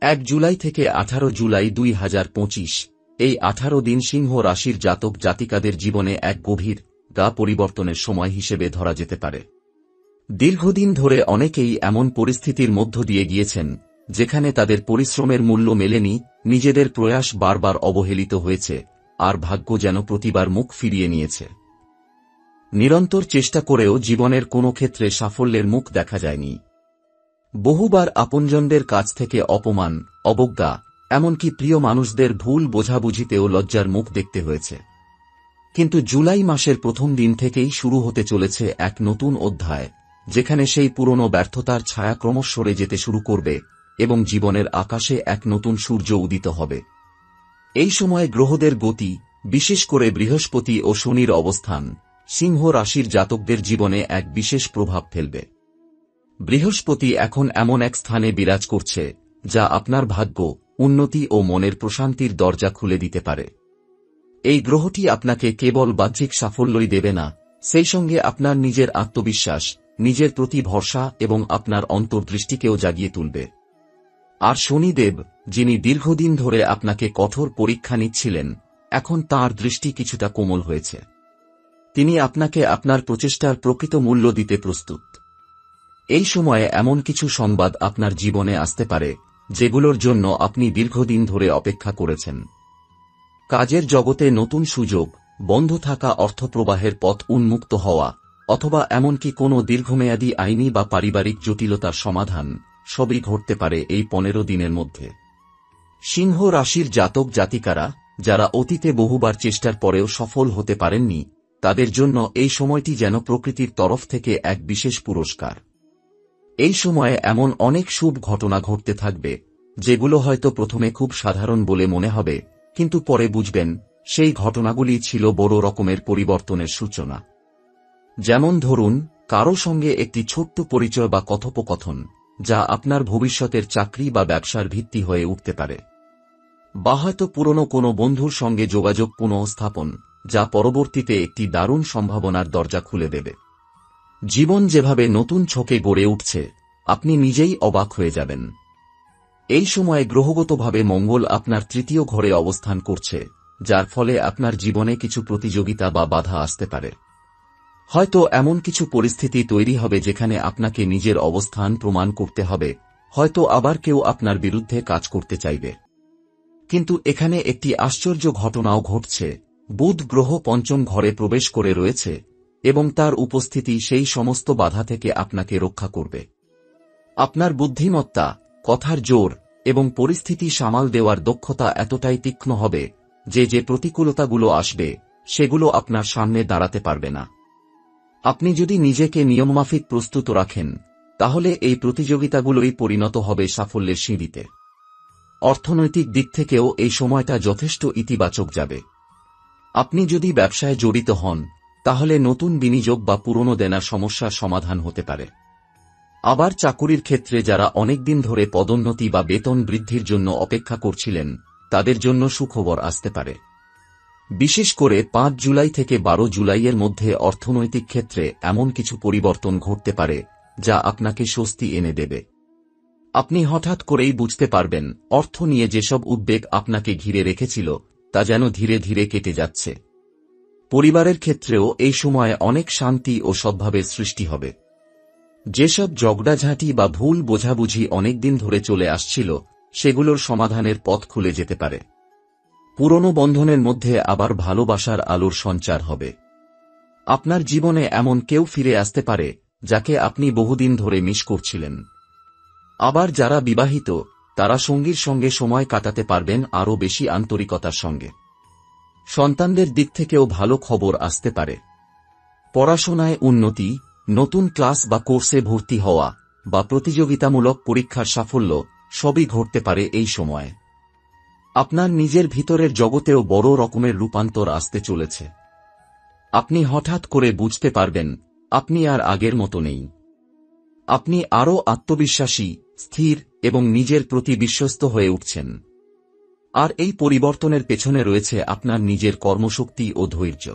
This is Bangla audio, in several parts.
1 জুলাই থেকে 18 জুলাই 2025, এই 18 দিন সিংহ রাশির জাতক জাতিকাদের জীবনে এক গভীর পরিবর্তনের সময় হিসেবে ধরা যেতে পারে। দীর্ঘদিন ধরে অনেকেই এমন পরিস্থিতির মধ্য দিয়ে গিয়েছেন যেখানে তাদের পরিশ্রমের মূল্য মেলেনি, নিজেদের প্রয়াস বারবার অবহেলিত হয়েছে, আর ভাগ্য যেন প্রতিবার মুখ ফিরিয়ে নিয়েছে। নিরন্তর চেষ্টা করেও জীবনের কোনো ক্ষেত্রে সাফল্যের মুখ দেখা যায়নি। বহুবার আপনজনদের কাছ থেকে অপমান, অবজ্ঞা, এমনকি প্রিয় মানুষদের ভুল বোঝাবুঝিতেও লজ্জার মুখ দেখতে হয়েছে। কিন্তু জুলাই মাসের প্রথম দিন থেকেই শুরু হতে চলেছে এক নতুন অধ্যায়, যেখানে সেই পুরনো ব্যর্থতার ছায়া ক্রমশ সরে যেতে শুরু করবে এবং জীবনের আকাশে এক নতুন সূর্য উদিত হবে। এই সময় গ্রহদের গতি, বিশেষ করে বৃহস্পতি ও শনির অবস্থান, সিংহ রাশির জাতকদের জীবনে এক বিশেষ প্রভাব ফেলবে। বৃহস্পতি এখন এমন এক স্থানে বিরাজ করছে যা আপনার ভাগ্য, উন্নতি ও মনের প্রশান্তির দরজা খুলে দিতে পারে। এই গ্রহটি আপনাকে কেবল বাহ্যিক সাফল্যই দেবে না, সেই সঙ্গে আপনার নিজের আত্মবিশ্বাস, নিজের প্রতি ভরসা এবং আপনার অন্তর্দৃষ্টিকেও জাগিয়ে তুলবে। আর শনিদেব, যিনি দীর্ঘদিন ধরে আপনাকে কঠোর পরীক্ষা নিচ্ছিলেন, এখন তাঁর দৃষ্টি কিছুটা কোমল হয়েছে। তিনি আপনাকে আপনার প্রচেষ্টার প্রকৃত মূল্য দিতে প্রস্তুত। এই সময়ে এমন কিছু সংবাদ আপনার জীবনে আসতে পারে যেগুলোর জন্য আপনি দীর্ঘদিন ধরে অপেক্ষা করেছেন। কাজের জগতে নতুন সুযোগ, বন্ধ থাকা অর্থপ্রবাহের পথ উন্মুক্ত হওয়া, অথবা এমনকি কোনো দীর্ঘমেয়াদী আইনি বা পারিবারিক জটিলতার সমাধান, সবই ঘটতে পারে এই 15 দিনের মধ্যে। সিংহ রাশির জাতক জাতিকারা, যারা অতীতে বহুবার চেষ্টার পরেও সফল হতে পারেননি, তাদের জন্য এই সময়টি যেন প্রকৃতির তরফ থেকে এক বিশেষ পুরস্কার। এই সময়ে এমন অনেক শুভ ঘটনা ঘটতে থাকবে যেগুলো হয়তো প্রথমে খুব সাধারণ বলে মনে হবে, কিন্তু পরে বুঝবেন সেই ঘটনাগুলি ছিল বড় রকমের পরিবর্তনের সূচনা। যেমন ধরুন, কারো সঙ্গে একটি ছোট্ট পরিচয় বা কথোপকথন, যা আপনার ভবিষ্যতের চাকরি বা ব্যবসার ভিত্তি হয়ে উঠতে পারে। বা হয়তো পুরনো কোনো বন্ধুর সঙ্গে যোগাযোগ পুনঃস্থাপন, যা পরবর্তীতে একটি দারুণ সম্ভাবনার দরজা খুলে দেবে। জীবন যেভাবে নতুন ছকে গড়ে উঠছে, আপনি নিজেই অবাক হয়ে যাবেন। এই সময়ে গ্রহগতভাবে মঙ্গল আপনার তৃতীয় ঘরে অবস্থান করছে, যার ফলে আপনার জীবনে কিছু প্রতিযোগিতা বা বাধা আসতে পারে। হয়তো এমন কিছু পরিস্থিতি তৈরি হবে যেখানে আপনাকে নিজের অবস্থান প্রমাণ করতে হবে, হয়তো আবার কেউ আপনার বিরুদ্ধে কাজ করতে চাইবে। কিন্তু এখানে একটি আশ্চর্য ঘটনাও ঘটছে। বুধ গ্রহ পঞ্চম ঘরে প্রবেশ করে রয়েছে এবং তার উপস্থিতি সেই সমস্ত বাধা থেকে আপনাকে রক্ষা করবে। আপনার বুদ্ধিমত্তা, কথার জোর এবং পরিস্থিতি সামাল দেওয়ার দক্ষতা এতটাই তীক্ষ্ণ হবে যে প্রতিকূলতাগুলো আসবে সেগুলো আপনার সামনে দাঁড়াতে পারবে না। আপনি যদি নিজেকে নিয়মমাফিক প্রস্তুত রাখেন, তাহলে এই প্রতিযোগিতাগুলোই পরিণত হবে সাফল্যের সিঁড়িতে। অর্থনৈতিক দিক থেকেও এই সময়টা যথেষ্ট ইতিবাচক যাবে। আপনি যদি ব্যবসায় জড়িত হন, তাহলে নতুন বিনিয়োগ বা পুরনো দেনার সমস্যার সমাধান হতে পারে। আবার চাকুরির ক্ষেত্রে যারা অনেকদিন ধরে পদোন্নতি বা বেতন বৃদ্ধির জন্য অপেক্ষা করছিলেন, তাদের জন্য সুখবর আসতে পারে। বিশেষ করে 5 জুলাই থেকে 12 জুলাইয়ের মধ্যে অর্থনৈতিক ক্ষেত্রে এমন কিছু পরিবর্তন ঘটতে পারে যা আপনাকে স্বস্তি এনে দেবে। আপনি হঠাৎ করেই বুঝতে পারবেন অর্থ নিয়ে যেসব উদ্বেগ আপনাকে ঘিরে রেখেছিল তা যেন ধীরে ধীরে কেটে যাচ্ছে। পরিবারের ক্ষেত্রেও এই সময়ে অনেক শান্তি ও সদ্ভাবের সৃষ্টি হবে। যেসব ঝগড়াঝাঁটি বা ভুল বোঝাবুঝি অনেকদিন ধরে চলে আসছিল, সেগুলোর সমাধানের পথ খুলে যেতে পারে। পুরনো বন্ধনের মধ্যে আবার ভালোবাসার আলোর সঞ্চার হবে। আপনার জীবনে এমন কেউ ফিরে আসতে পারে যাকে আপনি বহুদিন ধরে মিস করছিলেন। আবার যারা বিবাহিত, তারা সঙ্গীর সঙ্গে সময় কাটাতে পারবেন আরও বেশি আন্তরিকতার সঙ্গে। সন্তানদের দিক থেকেও ভালো খবর আসতে পারে। পড়াশোনায় উন্নতি, নতুন ক্লাস বা কোর্সে ভর্তি হওয়া বা প্রতিযোগিতামূলক পরীক্ষার সাফল্য সবই ঘটতে পারে এই সময়ে। আপনার নিজের ভিতরের জগতেও বড় রকমের রূপান্তর আসতে চলেছে। আপনি হঠাৎ করে বুঝতে পারবেন আপনি আর আগের মতো নেই। আপনি আরও আত্মবিশ্বাসী, স্থির এবং নিজের প্রতি বিশ্বস্ত হয়ে উঠছেন। আর এই পরিবর্তনের পেছনে রয়েছে আপনার নিজের কর্মশক্তি ও ধৈর্য।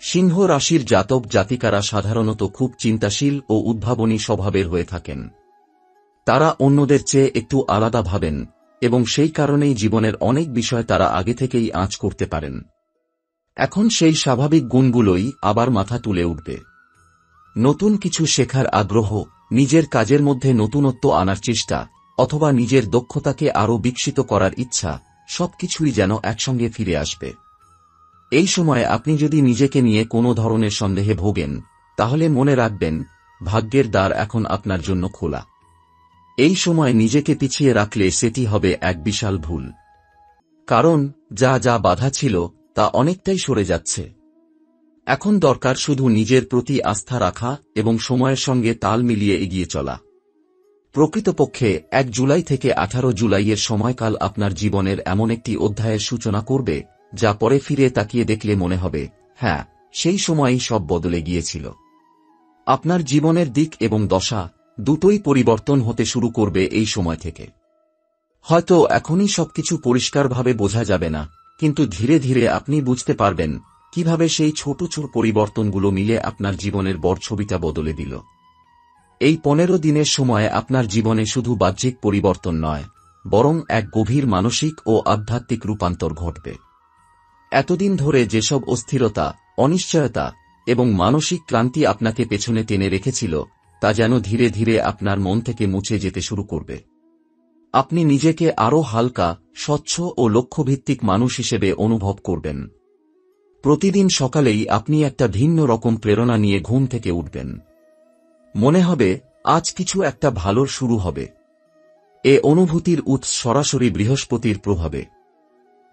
সিংহ রাশির জাতক জাতিকারা সাধারণত খুব চিন্তাশীল ও উদ্ভাবনী স্বভাবের হয়ে থাকেন। তারা অন্যদের চেয়ে একটু আলাদা ভাবেন এবং সেই কারণেই জীবনের অনেক বিষয় তারা আগে থেকেই আঁচ করতে পারেন। এখন সেই স্বাভাবিক গুণগুলোই আবার মাথা তুলে উঠবে। নতুন কিছু শেখার আগ্রহ, নিজের কাজের মধ্যে নতুনত্ব আনার চেষ্টা, অথবা নিজের দক্ষতাকে আরও বিকশিত করার ইচ্ছা, সবকিছুই যেন একসঙ্গে ফিরে আসবে। এই সময়ে আপনি যদি নিজেকে নিয়ে কোনো ধরনের সন্দেহে ভোগেন, তাহলে মনে রাখবেন, ভাগ্যের দ্বার এখন আপনার জন্য খোলা। এই সময় নিজেকে পিছিয়ে রাখলে সেটি হবে এক বিশাল ভুল। কারণ যা যা বাধা ছিল তা অনেকটাই সরে যাচ্ছে। এখন দরকার শুধু নিজের প্রতি আস্থা রাখা এবং সময়ের সঙ্গে তাল মিলিয়ে এগিয়ে চলা। প্রকৃতপক্ষে 1 জুলাই থেকে 18 জুলাইয়ের সময়কাল আপনার জীবনের এমন একটি অধ্যায়ের সূচনা করবে, যা পরে ফিরে তাকিয়ে দেখলে মনে হবে, হ্যাঁ, সেই সময়ই সব বদলে গিয়েছিল। আপনার জীবনের দিক এবং দশা দুটোই পরিবর্তন হতে শুরু করবে এই সময় থেকে। হয়তো এখনই সবকিছু পরিষ্কারভাবে বোঝা যাবে না, কিন্তু ধীরে ধীরে আপনি বুঝতে পারবেন কিভাবে সেই ছোট ছোট পরিবর্তনগুলো মিলে আপনার জীবনের বড় ছবিটা বদলে দিল। এই 15 দিনের সময়ে আপনার জীবনে শুধু বাহ্যিক পরিবর্তন নয়, বরং এক গভীর মানসিক ও আধ্যাত্মিক রূপান্তর ঘটবে। এতদিন ধরে যেসব অস্থিরতা, অনিশ্চয়তা এবং মানসিক ক্লান্তি আপনাকে পেছনে টেনে রেখেছিল, তা যেন ধীরে ধীরে আপনার মন থেকে মুছে যেতে শুরু করবে। আপনি নিজেকে আরও হালকা, স্বচ্ছ ও লক্ষ্যভিত্তিক মানুষ হিসেবে অনুভব করবেন। প্রতিদিন সকালেই আপনি একটা ভিন্ন রকম প্রেরণা নিয়ে ঘুম থেকে উঠবেন। মনে হবে আজ কিছু একটা ভালোর শুরু হবে। এ অনুভূতির উৎস সরাসরি বৃহস্পতির প্রভাবে।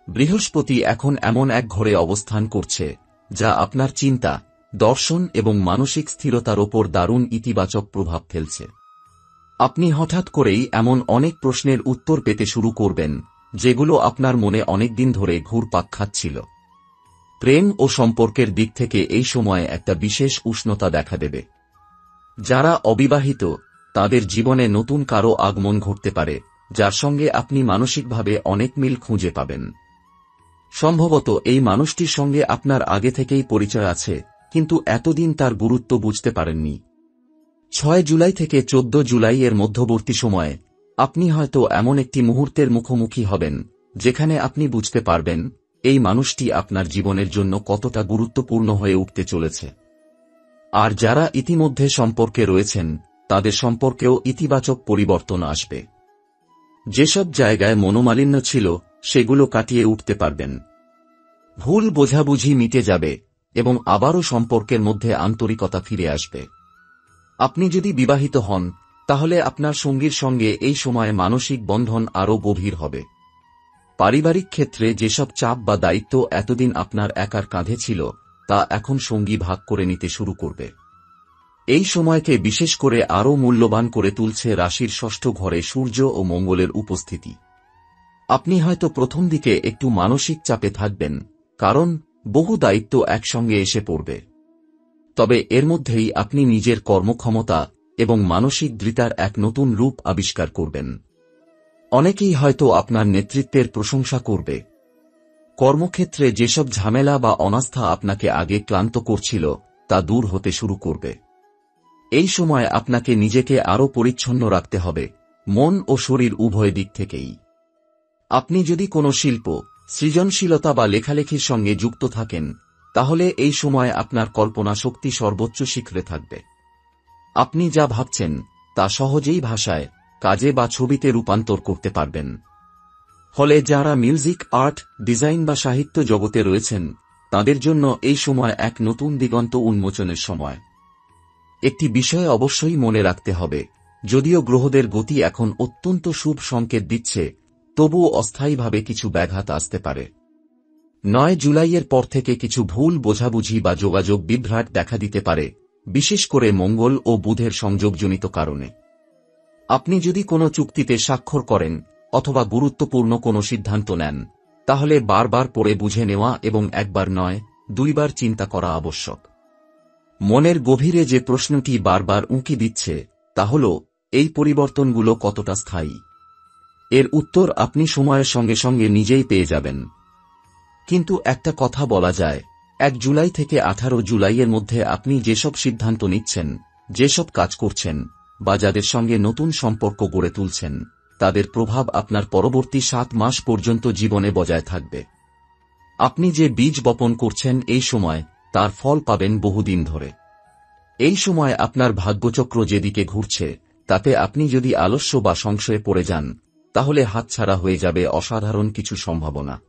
বৃহস্পতি এখন এমন এক ঘরে অবস্থান করছে, যা আপনার চিন্তা, দর্শন এবং মানসিক স্থিরতার ওপর দারুণ ইতিবাচক প্রভাব ফেলছে। আপনি হঠাৎ করেই এমন অনেক প্রশ্নের উত্তর পেতে শুরু করবেন, যেগুলো আপনার মনে অনেকদিন ধরে ঘুরপাক খাচ্ছিল। প্রেম ও সম্পর্কের দিক থেকে এই সময়ে একটা বিশেষ উষ্ণতা দেখা দেবে। যারা অবিবাহিত, তাদের জীবনে নতুন কারো আগমন ঘটতে পারে, যার সঙ্গে আপনি মানসিকভাবে অনেক মিল খুঁজে পাবেন। সম্ভবত এই মানুষটির সঙ্গে আপনার আগে থেকেই পরিচয় আছে, কিন্তু এতদিন তার গুরুত্ব বুঝতে পারেননি। 6 জুলাই থেকে 14 জুলাই এর মধ্যবর্তী সময়ে আপনি হয়তো এমন একটি মুহূর্তের মুখোমুখি হবেন, যেখানে আপনি বুঝতে পারবেন এই মানুষটি আপনার জীবনের জন্য কতটা গুরুত্বপূর্ণ হয়ে উঠতে চলেছে। আর যারা ইতিমধ্যে সম্পর্কে রয়েছেন, তাদের সম্পর্কেও ইতিবাচক পরিবর্তন আসবে। যেসব জায়গায় মনোমালিন্য ছিল, সেগুলো কাটিয়ে উঠতে পারবেন। ভুল বোঝাবুঝি মিটে যাবে এবং আবারও সম্পর্কের মধ্যে আন্তরিকতা ফিরে আসবে। আপনি যদি বিবাহিত হন, তাহলে আপনার সঙ্গীর সঙ্গে এই সময়ে মানসিক বন্ধন আরও গভীর হবে। পারিবারিক ক্ষেত্রে যেসব চাপ বা দায়িত্ব এতদিন আপনার একার কাঁধে ছিল, তা এখন সঙ্গী ভাগ করে নিতে শুরু করবে। এই সময়কে বিশেষ করে আরও মূল্যবান করে তুলছে রাশির ষষ্ঠ ঘরে সূর্য ও মঙ্গলের উপস্থিতি। আপনি হয়তো প্রথম দিকে একটু মানসিক চাপে থাকবেন, কারণ বহু দায়িত্ব একসঙ্গে এসে পড়বে। তবে এর মধ্যেই আপনি নিজের কর্মক্ষমতা এবং মানসিক দৃঢ়তার এক নতুন রূপ আবিষ্কার করবেন। অনেকেই হয়তো আপনার নেতৃত্বের প্রশংসা করবে। কর্মক্ষেত্রে যেসব ঝামেলা বা অনাস্থা আপনাকে আগে ক্লান্ত করছিল, তা দূর হতে শুরু করবে। এই সময় আপনাকে নিজেকে আরও পরিচ্ছন্ন রাখতে হবে, মন ও শরীর উভয় দিক থেকেই। আপনি যদি কোনো শিল্প, সৃজনশীলতা বা লেখালেখির সঙ্গে যুক্ত থাকেন, তাহলে এই সময় আপনার কল্পনা শক্তি সর্বোচ্চ শিখরে থাকবে। আপনি যা ভাবছেন তা সহজেই ভাষায়, কাজে বা ছবিতে রূপান্তর করতে পারবেন। ফলে যারা মিউজিক, আর্ট, ডিজাইন বা সাহিত্য জগতে রয়েছেন, তাদের জন্য এই সময় এক নতুন দিগন্ত উন্মোচনের সময়। একটি বিষয় অবশ্যই মনে রাখতে হবে, যদিও গ্রহদের গতি এখন অত্যন্ত শুভ সংকেত দিচ্ছে, তবুও অস্থায়ীভাবে কিছু ব্যাঘাত আসতে পারে। 9 জুলাইয়ের পর থেকে কিছু ভুল বোঝাবুঝি বা যোগাযোগ বিভ্রাট দেখা দিতে পারে, বিশেষ করে মঙ্গল ও বুধের সংযোগজনিত কারণে। আপনি যদি কোনো চুক্তিতে স্বাক্ষর করেন অথবা গুরুত্বপূর্ণ কোনো সিদ্ধান্ত নেন, তাহলে বারবার পড়ে বুঝে নেওয়া এবং একবার নয়, 2 বার চিন্তা করা আবশ্যক। মনের গভীরে যে প্রশ্নটি বারবার উঁকি দিচ্ছে, তা হল এই পরিবর্তনগুলো কতটা স্থায়ী। এর উত্তর আপনি সময়ের সঙ্গে সঙ্গে নিজেই পেয়ে যাবেন। কিন্তু একটা কথা বলা যায়, 1 জুলাই থেকে 18 জুলাইয়ের মধ্যে আপনি যেসব সিদ্ধান্ত নিচ্ছেন, যেসব কাজ করছেন, বা যাদের সঙ্গে নতুন সম্পর্ক গড়ে তুলছেন, তাদের প্রভাব আপনার পরবর্তী 7 মাস পর্যন্ত জীবনে বজায় থাকবে। আপনি যে বীজ বপন করছেন এই সময়, তার ফল পাবেন বহুদিন ধরে। এই সময় আপনার ভাগ্যচক্র যেদিকে ঘুরছে, তাতে আপনি যদি আলস্য বা সংশয়ে পড়ে যান, তাহলে হাতছাড়া হয়ে যাবে অসাধারণ কিছু সম্ভাবনা।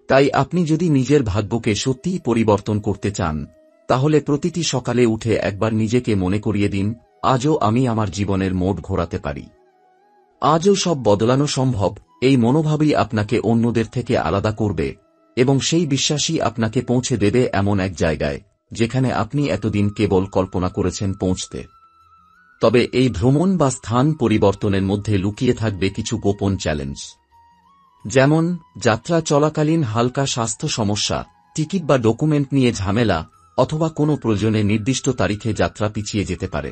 তাই আপনি যদি নিজের ভাগ্যকে সত্যিই পরিবর্তন করতে চান, তাহলে প্রতিটি সকালে উঠে একবার নিজেকে মনে করিয়ে দিন, আজও আমি আমার জীবনের মোড় ঘোরাতে পারি। আজও সব বদলানো সম্ভব। এই মনোভাবই আপনাকে অন্যদের থেকে আলাদা করবে এবং সেই বিশ্বাসই আপনাকে পৌঁছে দেবে এমন এক জায়গায়, যেখানে আপনি এতদিন কেবল কল্পনা করেছেন পৌঁছতে। তবে এই ভ্রমণ বা স্থান পরিবর্তনের মধ্যে লুকিয়ে থাকবে কিছু গোপন চ্যালেঞ্জ। যেমন, যাত্রা চলাকালীন হালকা স্বাস্থ্য সমস্যা, টিকিট বা ডকুমেন্ট নিয়ে ঝামেলা, অথবা কোনো প্রয়োজনে নির্দিষ্ট তারিখে যাত্রা পিছিয়ে যেতে পারে।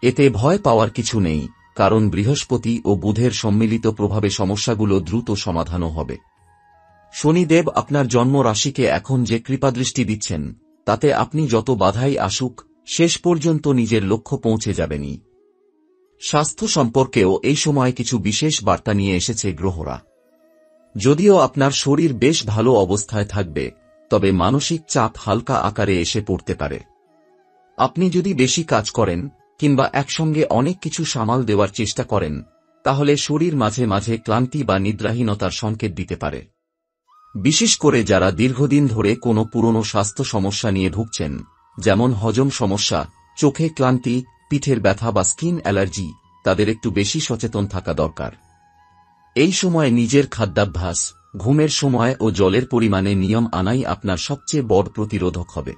এতে ভয় পাওয়ার কিছু নেই, কারণ বৃহস্পতি ও বুধের সম্মিলিত প্রভাবে সমস্যাগুলো দ্রুত সমাধানও হবে। শনিদেব আপনার জন্ম রাশিকে এখন যে কৃপাদৃষ্টি দিচ্ছেন, তাতে আপনি যত বাধাই আসুক, শেষ পর্যন্ত নিজের লক্ষ্য পৌঁছে যাবেনই। স্বাস্থ্য সম্পর্কেও এই সময় কিছু বিশেষ বার্তা নিয়ে এসেছে গ্রহরা। যদিও আপনার শরীর বেশ ভালো অবস্থায় থাকবে, তবে মানসিক চাপ হালকা আকারে এসে পড়তে পারে। আপনি যদি বেশি কাজ করেন কিংবা একসঙ্গে অনেক কিছু সামাল দেওয়ার চেষ্টা করেন, তাহলে শরীর মাঝে মাঝে ক্লান্তি বা নিদ্রাহীনতার সংকেত দিতে পারে। বিশেষ করে যারা দীর্ঘদিন ধরে কোনো পুরনো স্বাস্থ্য সমস্যা নিয়ে ভুগছেন, যেমন হজম সমস্যা, চোখে ক্লান্তি, পিঠের ব্যথা বা স্কিন অ্যালার্জি, তাদের একটু বেশি সচেতন থাকা দরকার। এই সময় নিজের খাদ্যাভ্যাস, ঘুমের সময় ও জলের পরিমাণে নিয়ম আনাই আপনার সবচেয়ে বড় প্রতিরোধক হবে।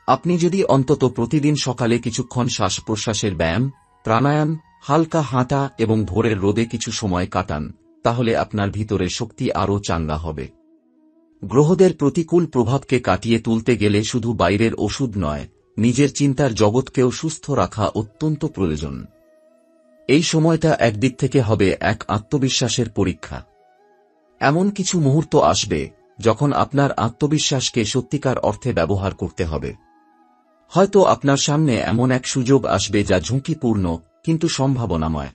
আপনি যদি অন্তত প্রতিদিন সকালে কিছুক্ষণ শ্বাস-প্রশ্বাসের ব্যায়াম, প্রাণায়াম, হালকা হাঁটা এবং ভোরের রোদে কিছু সময় কাটান, তাহলে আপনার ভিতরের শক্তি আরও চাঙ্গা হবে। গ্রহদের প্রতিকূল প্রভাবকে কাটিয়ে তুলতে গেলে শুধু বাইরের ওষুধ নয়, নিজের চিন্তার জগৎকেও সুস্থ রাখা অত্যন্ত প্রয়োজন। এই সময়টা একদিক থেকে হবে এক আত্মবিশ্বাসের পরীক্ষা। এমন কিছু মুহূর্ত আসবে যখন আপনার আত্মবিশ্বাসকে সত্যিকার অর্থে ব্যবহার করতে হবে। হয়তো আপনার সামনে এমন এক সুযোগ আসবে যা ঝুঁকিপূর্ণ কিন্তু সম্ভাবনাময়।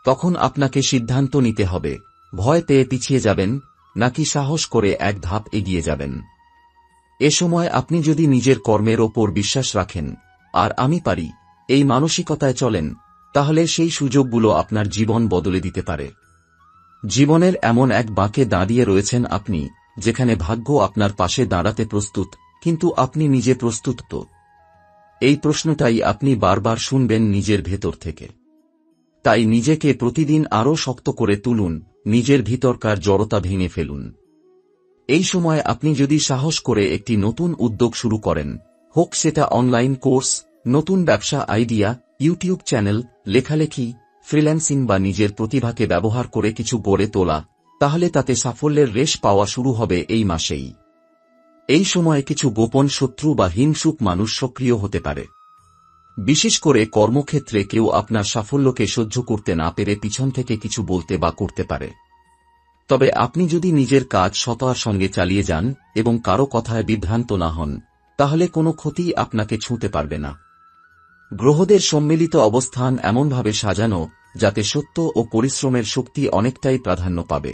তখন আপনাকে সিদ্ধান্ত নিতে হবে, ভয় পেয়ে পিছিয়ে যাবেন নাকি সাহস করে এক ধাপ এগিয়ে যাবেন। এ সময় আপনি যদি নিজের কর্মের ওপর বিশ্বাস রাখেন আর আমি পারি এই মানসিকতায় চলেন, তাহলে সেই সুযোগগুলো আপনার জীবন বদলে দিতে পারে। জীবনের এমন এক বাঁকে দাঁড়িয়ে রয়েছেন আপনি, যেখানে ভাগ্য আপনার পাশে দাঁড়াতে প্রস্তুত, কিন্তু আপনি নিজে প্রস্তুত তো? এই প্রশ্নটাই আপনি বারবার শুনবেন নিজের ভেতর থেকে। তাই নিজেকে প্রতিদিন আরও শক্ত করে তুলুন, নিজের ভিতরকার জড়তা ভেঙে ফেলুন। এই সময় আপনি যদি সাহস করে একটি নতুন উদ্যোগ শুরু করেন, হোক সেটা অনলাইন কোর্স, নতুন ব্যবসা আইডিয়া, ইউটিউব চ্যানেল, লেখালেখি, ফ্রিল্যান্সিং বা নিজের প্রতিভাকে ব্যবহার করে কিছু গড়ে তোলা, তাহলে তাতে সাফল্যের রেশ পাওয়া শুরু হবে এই মাসেই। এই সময়ে কিছু গোপন শত্রু বা হিংসুক মানুষ সক্রিয় হতে পারে। বিশেষ করে কর্মক্ষেত্রে কেউ আপনার সাফল্যকে সহ্য করতে না পেরে পিছন থেকে কিছু বলতে বা করতে পারে। তবে আপনি যদি নিজের কাজ সততার সঙ্গে চালিয়ে যান এবং কারো কথায় বিভ্রান্ত না হন, তাহলে কোনো ক্ষতি আপনাকে ছুঁতে পারবে না। গ্রহদের সম্মিলিত অবস্থান এমনভাবে সাজানো যাতে সত্য ও পরিশ্রমের শক্তি অনেকটাই প্রাধান্য পাবে।